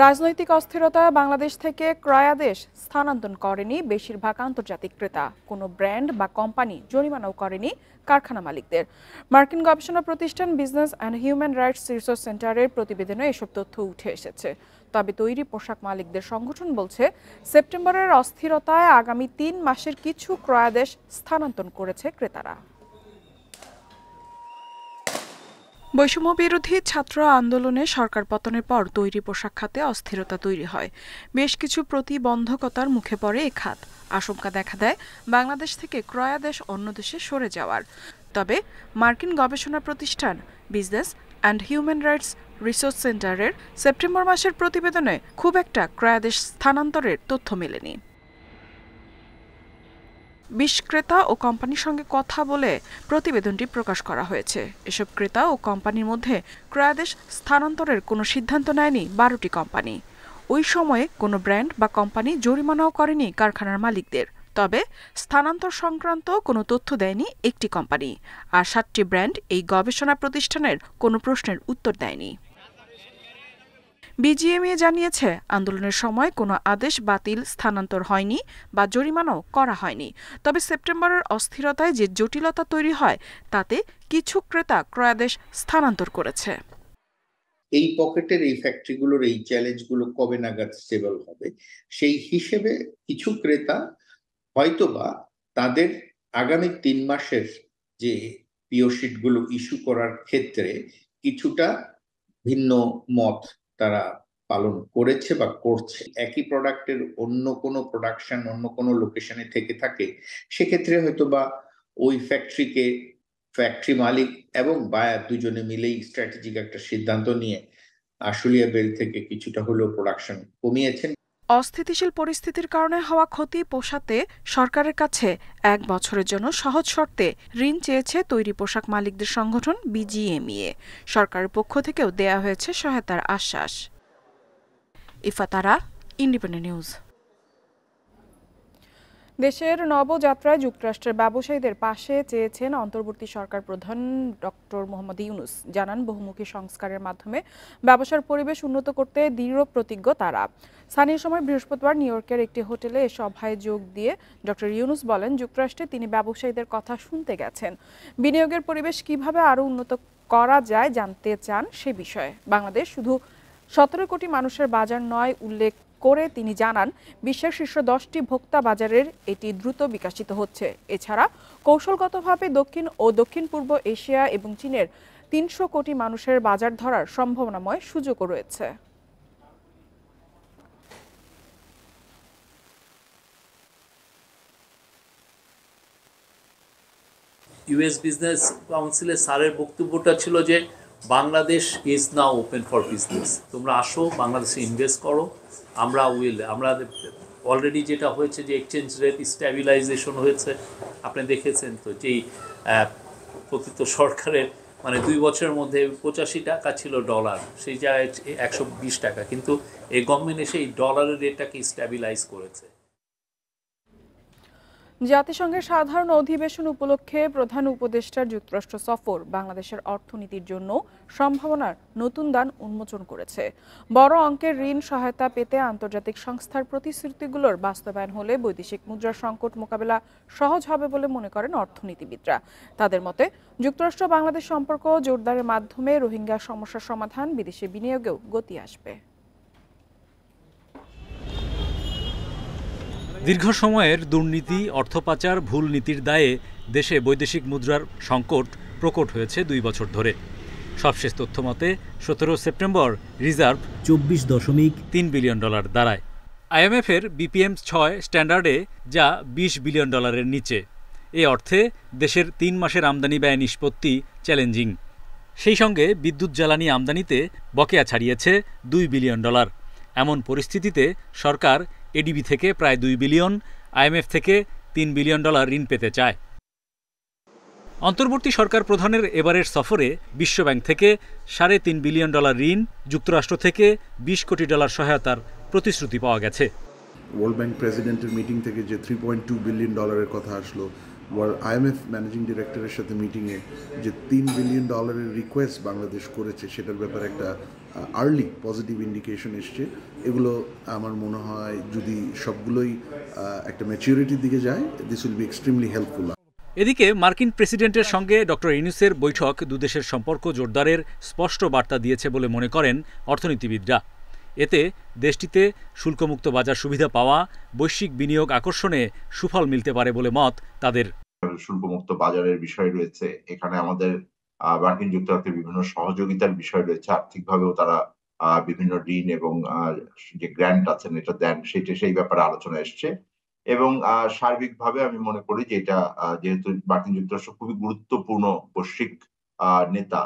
রাজনৈতিক অস্থিরতা বাংলাদেশ থেকে ক্রয়াদেশ স্থানান্তর করেনি বেশিরভাগ আন্তর্জাতিক ক্রেতা। কোনো ব্র্যান্ড বা কোম্পানি জরিমানাও করেনি কারখানা মালিকদের। মার্কিন গবেষণা প্রতিষ্ঠান business and human rights research সেন্টারের প্রতিবেদনে এসব তথ্য উঠে এসেছে। তবে তৈরি পোশাক মালিকদের সংগঠন বলছে, সেপ্টেম্বরের অস্থিরতায় আগামী ৩ মাসের কিছু ক্রয়াদেশ স্থানান্তর করেছে ক্রেতারা। বৈষম্য বিরোধী ছাত্র আন্দোলনে সরকার পতনের পর তৈরি পোশাক খাতে অস্থিরতা তৈরি হয়। বেশ কিছু প্রতিবন্ধকতার মুখে পড়ে এ খাত। আশঙ্কা দেখা দেয় বাংলাদেশ থেকে ক্রয়াদেশ অন্য দেশে সরে যাওয়ার। তবে মার্কিন গবেষণা প্রতিষ্ঠান business and human rights research সেন্টারের সেপ্টেম্বর মাসের প্রতিবেদনে খুব একটা ক্রয়াদেশ স্থানান্তরের তথ্য মেলেনি। ক্রেতা ও কোম্পানির সঙ্গে কথা বলে প্রতিবেদনটি প্রকাশ করা হয়েছে। এসব ক্রেতা ও কোম্পানির মধ্যে ক্রয়াদেশ স্থানান্তরের কোনো সিদ্ধান্ত নেয়নি 12টি কোম্পানি। ওই সময়ে কোনো ব্র্যান্ড বা কোম্পানি জরিমানাও করেনি কারখানার মালিকদের। তবে স্থানান্তর সংক্রান্ত কোনো তথ্য দেয়নি একটি কোম্পানি। আর 7টি ব্র্যান্ড এই গবেষণা প্রতিষ্ঠানের কোনো প্রশ্নের উত্তর দেয়নি। বিজিএমইএ জানিয়েছে, আন্দোলনের সময় কোনো আদেশ বাতিল, স্থানান্তর হয়নি বা জরিমানাও করা হয়নি। তবে সেপ্টেম্বরের অস্থিরতায় যে জটিলতা তৈরি হয়, তাতে কিছু ক্রেতা ক্রয়াদেশ স্থানান্তর করেছে। এই পকেটের এই ফ্যাক্টরিগুলোর এই চ্যালেঞ্জগুলো কবে নাগাদ স্টেবল হবে, সেই হিসেবে কিছু ক্রেতা হয়তোবা তাদের আগামী 3 মাসের যে পিওশিটগুলো ইস্যু করার ক্ষেত্রে কিছুটা ভিন্ন মত তারা পালন করেছে বা করছে। একই প্রোডাক্টের অন্য কোনো প্রোডাকশন অন্য কোনো লোকেশনে থেকে থাকে, সেক্ষেত্রে হয়তোবা ওই ফ্যাক্টরি মালিক এবং বায়ার দুজনে মিলেই স্ট্র্যাটেজিক একটা সিদ্ধান্ত নিয়ে আশুলিয়া বেল থেকে কিছুটা হলেও প্রোডাকশন কমিয়েছেন। অস্থিতিশীল পরিস্থিতির কারণে হওয়া ক্ষতি পোষাতে সরকারের কাছে 1 বছরের জন্য সহজ শর্তে ঋণ চেয়েছে তৈরি পোশাক মালিকদের সংগঠন বিজিএমইএ। সরকারের পক্ষ থেকেও দেয়া হয়েছে সহায়তার আশ্বাস। ইফাতারা, ইন্ডিপেন্ডেন্ট নিউজ। দেশের নবযাত্রায় যুক্তরাষ্ট্রের ব্যবসায়ীদের পাশে চেয়েছেন অন্তর্বর্তী সরকার প্রধান ডক্টর মোহাম্মদ ইউনূস। জানান, বহুমুখী সংস্কারের মাধ্যমে ব্যবসার পরিবেশ উন্নত করতে দৃঢ় প্রতিজ্ঞ তারা। স্থানীয় সময় বৃহস্পতিবার নিউ ইয়র্কের একটি হোটেলে এ সভায় যোগ দিয়ে ডক্টর ইউনূস বলেন, যুক্তরাষ্ট্রে তিনি ব্যবসায়ীদের কথা শুনতে গেছেন। বিনিয়োগের পরিবেশ কিভাবে আরও উন্নত করা যায় জানতে চান সে বিষয়ে। বাংলাদেশ শুধু 17 কোটি মানুষের বাজার নয় উল্লেখ করে তিনি জানান, বিশ্বের শীর্ষ 10টি ভোক্তা বাজারের এটি দ্রুত বিকশিত হচ্ছে। এছাড়া কৌশলগতভাবে দক্ষিণ ও দক্ষিণ পূর্ব এশিয়া এবং চীনের 300 কোটি মানুষের বাজার ধরার সম্ভাবনাময় সুযোগও রয়েছে। ইউএস বিজনেস কাউন্সিলের স্যারের বক্তব্যটা ছিল যে Bangladesh is now open for business, তোমরা আসো, বাংলাদেশে ইনভেস্ট করো, আমরা অলরেডি যেটা হয়েছে যে এক্সচেঞ্জ রেট স্ট্যাবিলাইজেশন হয়েছে, আপনি দেখেছেন তো, যেই প্রকৃত সরকারের 2 বছরের মধ্যে 85 টাকা ছিল ডলার, সেই জায়গায় 120 টাকা, কিন্তু এই গভর্নমেন্ট এসে এই ডলারের রেটটাকে স্ট্যাবিলাইজ করেছে। জাতিসংঘের সাধারণ অধিবেশন উপলক্ষে প্রধান উপদেষ্টার যুক্তরাষ্ট্র সফর বাংলাদেশের অর্থনীতির জন্য সম্ভাবনার নতুন দ্বার উন্মোচন করেছে। বড় অঙ্কের ঋণ সহায়তা পেতে আন্তর্জাতিক সংস্থার প্রতিশ্রুতিগুলোর বাস্তবায়ন হলে বৈদেশিক মুদ্রার সংকট মোকাবেলা সহজ হবে বলে মনে করেন অর্থনীতিবিদরা। তাদের মতে, যুক্তরাষ্ট্র বাংলাদেশ সম্পর্ক জোরদারের মাধ্যমে রোহিঙ্গা সমস্যার সমাধান, বিদেশি বিনিয়োগেও গতি আসবে। দীর্ঘ সময়ের দুর্নীতি, অর্থ পাচার, ভুল নীতির দায়ে দেশে বৈদেশিক মুদ্রার সংকট প্রকট হয়েছে 2 বছর ধরে। সবশেষ তথ্য মতে 17 সেপ্টেম্বর রিজার্ভ $20.3 বিলিয়ন দাঁড়ায়। আইএমএফের BPM-6 স্ট্যান্ডার্ডে যা $20 বিলিয়ন নিচে। এ অর্থে দেশের 3 মাসের আমদানি ব্যয় নিষ্পত্তি চ্যালেঞ্জিং। সেই সঙ্গে বিদ্যুৎ জ্বালানি আমদানিতে বকেয়া ছাড়িয়েছে $2 বিলিয়ন। এমন পরিস্থিতিতে সরকার এডিবি থেকে প্রায় $2 বিলিয়ন, আইএমএফ থেকে $3 বিলিয়ন ঋণ পেতে চায়। অন্তর্বর্তী সরকার প্রধানের এবারের সফরে বিশ্বব্যাংক থেকে $3.5 বিলিয়ন ঋণ, যুক্তরাষ্ট্র থেকে $20 কোটি সহায়তার প্রতিশ্রুতি পাওয়া গেছে। ওয়ার্ল্ড ব্যাংক প্রেসিডেন্টের মিটিং থেকে যে $3.2 বিলিয়ন কথা আসলো, আইএমএফ ম্যানেজিং ডিরেক্টরের সাথে মিটিংয়ে যে $3 বিলিয়ন রিকোয়েস্ট বাংলাদেশ করেছে, সেটার ব্যাপারে একটা আর্লি পজিটিভ ইন্ডিকেশন এসছে। এগুলো আমার মনে হয় যদি সবগুলোই একটা ম্যাচুরিটির দিকে যায়, this will be extremely helpful. এদিকে মার্কিন প্রেসিডেন্টের সঙ্গে ডক্টর ইউনূসের বৈঠক দুদেশের সম্পর্ক জোরদারের স্পষ্ট বার্তা দিয়েছে বলে মনে করেন অর্থনীতিবিদরা। এতে দেশটিতে শুল্কমুক্ত বাজার সুবিধা পাওয়া, বৈশ্বিক বিনিয়োগ আকর্ষণে সুফল মিলতে পারে বলে মত তাদের। শুল্কমুক্ত বাজারের বিষয় রয়েছে, এখানে আমাদের মার্কিন যুক্তরাষ্ট্রের বিভিন্ন সহযোগিতার বিষয় রয়েছে, আর্থিকভাবেও তারা বিভিন্ন ঋণ এবং যে গ্র্যান্ট আছেন এটা দেন, সেই ব্যাপারে আলোচনা এসছে। এবং সার্বিকভাবে আমি মনে করি যে এটা যেহেতু মার্কিন যুক্তরাষ্ট্র খুবই গুরুত্বপূর্ণ বৈশ্বিক নেতা,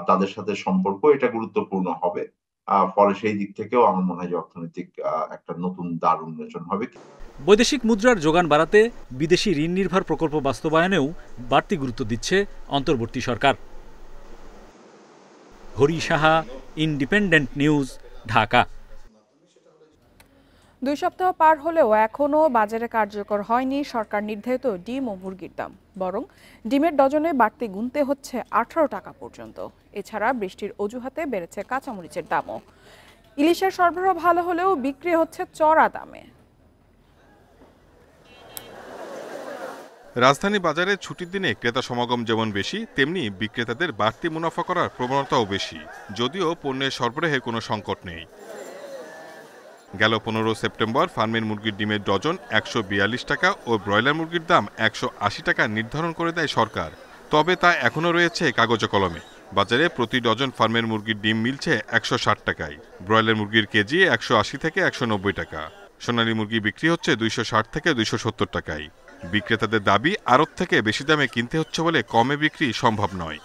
তাদের সাথে সম্পর্ক এটা গুরুত্বপূর্ণ হবে। ফলে সেই দিক থেকেও আমার মনে হয় যে অর্থনৈতিক একটা নতুন দ্বার উন্মোচন হবে। বৈদেশিক মুদ্রার যোগান বাড়াতে বিদেশি ঋণ নির্ভর প্রকল্প বাস্তবায়নেও বাড়তি গুরুত্ব দিচ্ছে অন্তর্বর্তী সরকার। Hari Saha, independent news, Dhaka. 2 সপ্তাহ পার হলেও এখনও বাজারে কার্যকর হয়নি সরকার নির্ধারিত ডিম ও মুরগির দাম, বরং ডিমের ডজনে বাড়তি গুনতে হচ্ছে 18 টাকা পর্যন্ত। এছাড়া বৃষ্টির অজুহাতে বেড়েছে কাঁচামরিচের দামও। ইলিশের সরবরাহ ভালো হলেও বিক্রি হচ্ছে চড়া দামে। রাজধানী বাজারে ছুটির দিনে ক্রেতা সমাগম যেমন বেশি, তেমনি বিক্রেতাদের বাড়তি মুনাফা করার প্রবণতাও বেশি, যদিও পণ্যের সরবরাহে কোনো সংকট নেই। গেল 15 সেপ্টেম্বর ফার্মের মুরগির ডিমের ডজন 142 টাকা ও ব্রয়লার মুরগির দাম 180 টাকা নির্ধারণ করে দেয় সরকার। তবে তা এখনও রয়েছে কাগজে কলমে। বাজারে প্রতি ডজন ফার্মের মুরগির ডিম মিলছে 160 টাকায়, ব্রয়লার মুরগির কেজি 180 থেকে 190 টাকা, সোনালী মুরগি বিক্রি হচ্ছে 260 থেকে 270 টাকায়। বিক্রেতাদের দাবি আড়ত থেকে বেশি দামে কিনতে হচ্ছে বলে কমে বিক্রি সম্ভব নয়।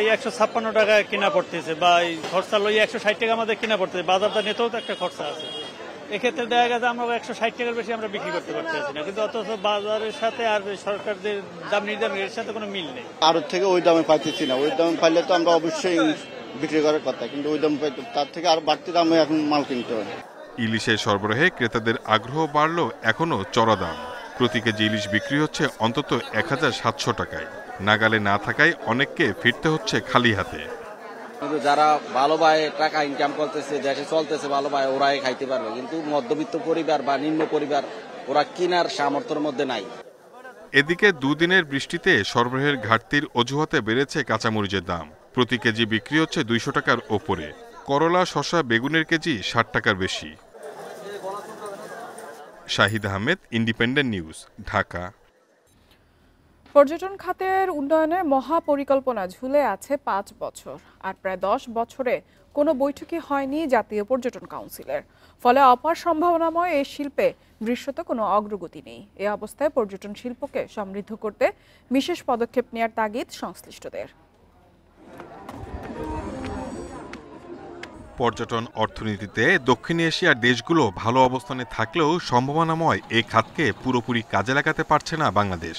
156 টাকা কিনা পড়তেছে বা খরচা লই 160 টাকা আমাদের কিনা পড়তেছে, বাজারটা নিতেও তো একটা খরচা আছে। এক্ষেত্রে দেখা গেছে আমরা 160 টাকার বেশি আমরা বিক্রি করতে পারতেছি না, কিন্তু অথচ বাজারের সাথে আর সরকারদের দাম নির্ধারণ এর সাথে কোনো মিল নেই। আড়ত থেকে ওই দামে পাইতেছি না, ওই দামে পাইলে তো আমরা অবশ্যই বিক্রি করার কথা, কিন্তু ওই দাম পাইতে তার থেকে আর বাড়তি দামে এখন মাল কিনতে হয়। ইলিশের সরবরাহে ক্রেতাদের আগ্রহ বাড়লেও এখনও চড়া দাম। প্রতি কেজি ইলিশ বিক্রি হচ্ছে অন্তত 1700 টাকায়। নাগালে না থাকায় অনেককে ফিরতে হচ্ছে খালি হাতে। যারা ভালোভাবে টাকা ইনকাম করতেছে, দেশে চলতেছে ভালোভাবে, ওরাই খাইতে পারবে, কিন্তু মধ্যবিত্ত পরিবার বা নিম্ন পরিবার ওরা কেনার সামর্থ্যের মধ্যে নাই। এদিকে দুদিনের বৃষ্টিতে সরবরাহের ঘাটতির অজুহাতে বেড়েছে কাঁচামরিচের দাম। প্রতি কেজি বিক্রি হচ্ছে 200 টাকার ওপরে। করলা, শসা, বেগুনের কেজি 60 টাকার বেশি। Shahid Ahmed, independent news, Dhaka. পর্যটন খাতের উন্নয়নে মহাপরিকল্পনা ঝুলে আছে 5 বছর, আর প্রায় 10 বছরে কোনো বৈঠকই হয়নি জাতীয় পর্যটন কাউন্সিলের। ফলে অপার সম্ভাবনাময় এই শিল্পে দৃশ্যত কোনো অগ্রগতি নেই। এ অবস্থায় পর্যটন শিল্পকে সমৃদ্ধ করতে বিশেষ পদক্ষেপ নেওয়ার তাগিদ সংশ্লিষ্টদের। পর্যটন অর্থনীতিতে দক্ষিণ এশিয়ার দেশগুলো ভালো অবস্থানে থাকলেও সম্ভাবনাময় এই খাতকে পুরোপুরি কাজে লাগাতে পারছে না বাংলাদেশ।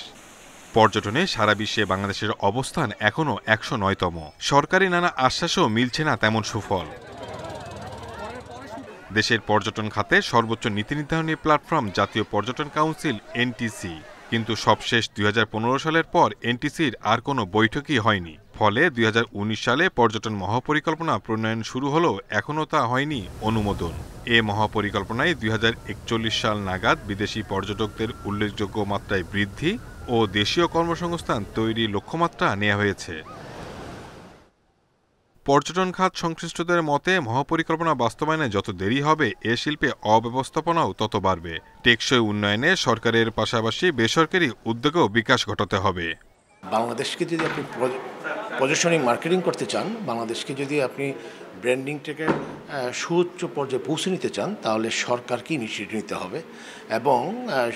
পর্যটনে সারা বিশ্বে বাংলাদেশের অবস্থান এখনও 109তম। সরকারি নানা আশ্বাসও মিলছে না তেমন সুফল। দেশের পর্যটন খাতে সর্বোচ্চ নীতি নির্ধারণী প্ল্যাটফর্ম জাতীয় পর্যটন কাউন্সিল এনটিসি, কিন্তু সবশেষ 2015 সালের পর এনটিসির আর কোনো বৈঠকই হয়নি। ফলে 2019 সালে পর্যটন মহাপরিকল্পনা প্রণয়ন শুরু হলেও এখনও তা হয়নি অনুমোদন। এ মহাপরিকল্পনায় 2041 সাল নাগাদ বিদেশি পর্যটকদের উল্লেখযোগ্য মাত্রায় বৃদ্ধি ও দেশীয় কর্মসংস্থান তৈরির লক্ষ্যমাত্রা নেওয়া হয়েছে। পর্যটন খাত সংশ্লিষ্টদের মতে মহাপরিকল্পনা বাস্তবায়নে যত দেরি হবে এ শিল্পে অব্যবস্থাপনাও তত বাড়বে। টেকসই উন্নয়নে সরকারের পাশাপাশি বেসরকারি উদ্যোগেও বিকাশ ঘটাতে হবে। বাংলাদেশকে যদি আপনি পজিশনিং মার্কেটিং করতে চান, বাংলাদেশকে যদি আপনি ব্র্যান্ডিংটাকে সুউচ্চ পর্যায়ে পৌঁছে নিতে চান, তাহলে সরকারকে ইনিশিয়েটিভ নিতে হবে এবং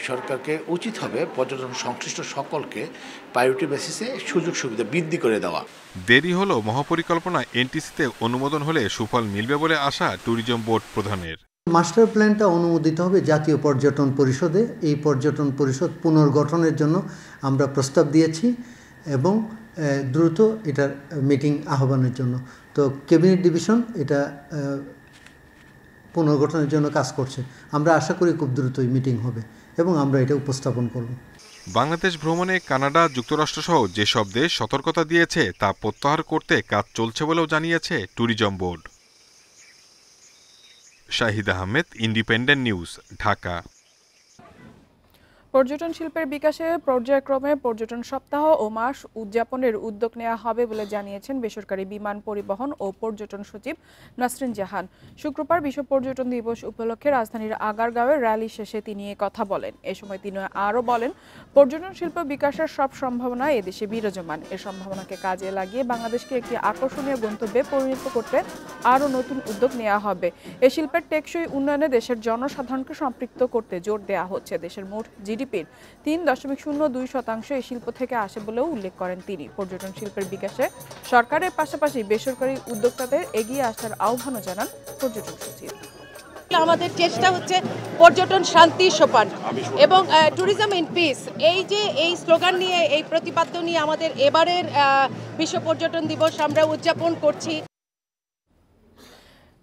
সরকারকে উচিত হবে পর্যটন সংশ্লিষ্ট সকলকে প্রায়োরিটি বেসিসে সুযোগ সুবিধা বৃদ্ধি করে দেওয়া। দেরি হলো মহাপরিকল্পনা এনটিসিতে অনুমোদন হলে সুফল মিলবে বলে আশা ট্যুরিজম বোর্ড প্রধানের। মাস্টার প্ল্যানটা অনুমোদিত হবে জাতীয় পর্যটন পরিষদে। এই পর্যটন পরিষদ পুনর্গঠনের জন্য আমরা প্রস্তাব দিয়েছি এবং দ্রুত এটার মিটিং আহ্বানের জন্য। তো ক্যাবিনেট ডিভিশন এটা পুনর্গঠনের জন্য কাজ করছে। আমরা আশা করি খুব দ্রুতই মিটিং হবে এবং আমরা এটা উপস্থাপন করব। বাংলাদেশ ভ্রমণে কানাডা, যুক্তরাষ্ট্রসহ যেসব দেশ সতর্কতা দিয়েছে তা প্রত্যাহার করতে কাজ চলছে বলেও জানিয়েছে tourism board. Shahid Ahmed, independent news, Dhaka. পর্যটন শিল্পের বিকাশে পর্যায়ক্রমে পর্যটন সপ্তাহ ও মাস উদযাপনের উদ্যোগ নেওয়া হবে বলে জানিয়েছেন বেসরকারি বিমান পরিবহন ও পর্যটন সচিব নাসরিন জাহান। শুক্রবার বিশ্ব পর্যটন দিবস উপলক্ষে রাজধানীর আগারগাঁওয়ে র্যালি শেষে তিনি এ কথা বলেন। এ সময় তিনি আরও বলেন, পর্যটন শিল্প বিকাশের সব সম্ভাবনা এদেশে বিরাজমান। এ সম্ভাবনাকে কাজে লাগিয়ে বাংলাদেশকে একটি আকর্ষণীয় গন্তব্যে পরিণত করতে আরও নতুন উদ্যোগ নেওয়া হবে। এ শিল্পের টেকসই উন্নয়নে দেশের জনসাধারণকে সম্পৃক্ত করতে জোর দেওয়া হচ্ছে। দেশের মোট জিডিপির 3.02% এই শিল্প থেকে আসে বলেও উল্লেখ করেন তিনি। পর্যটন শিল্পের বিকাশে সরকারের পাশাপাশি বেসরকারি উদ্যোক্তাদের এগিয়ে আসার আহ্বানও জানান পর্যটন সচিব। আমাদের চেষ্টা হচ্ছে পর্যটন শান্তি সোপান এবং ট্যুরিজম ইন পিস, এই স্লোগান নিয়ে, এই প্রতিপাদ্য নিয়ে আমাদের এবারের বিশ্ব পর্যটন দিবস আমরা উদযাপন করছি।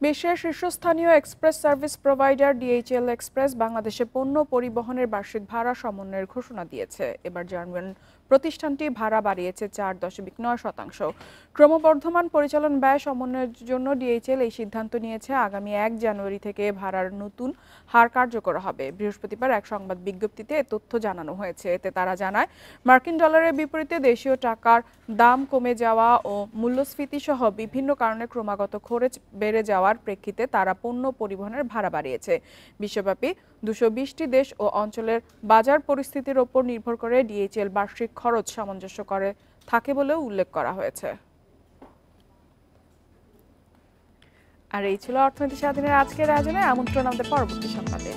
বিশ্বের শীর্ষস্থানীয় express service provider DHL express বাংলাদেশে পণ্য পরিবহনের বার্ষিক ভাড়া সমন্বয়ের ঘোষণা দিয়েছে। এবার জার্মান প্রতিষ্ঠানটি ভাড়া বাড়িয়েছে 4.9%। ক্রমবর্ধমান পরিচালন ব্যয় সমন্বয়ের জন্য ডিএইচএল এই সিদ্ধান্ত নিয়েছে। আগামী 1 জানুয়ারি থেকে ভাড়ার নতুন হার কার্যকর হবে। বৃহস্পতিবার এক সংবাদ বিজ্ঞপ্তিতে এ তথ্য জানানো হয়েছে। এতে তারা জানায়, মার্কিন ডলারের বিপরীতে দেশীয় টাকার দাম কমে যাওয়া ও মূল্যস্ফীতি সহ বিভিন্ন কারণে ক্রমাগত খরচ বেড়ে যাওয়ার প্রেক্ষিতে তারা পণ্য পরিবহনের ভাড়া বাড়িয়েছে। বিশ্বব্যাপী 220টি দেশ ও অঞ্চলের বাজার পরিস্থিতির ওপর নির্ভর করে ডিএইচএল বার্ষিক খরচ সামঞ্জস্য করে থাকে বলেও উল্লেখ করা হয়েছে। আর এই ছিল অর্থনীতি স্বাধীনের আজকের আয়োজনে। আমন্ত্রণ আমাদের পরবর্তী সংবাদে।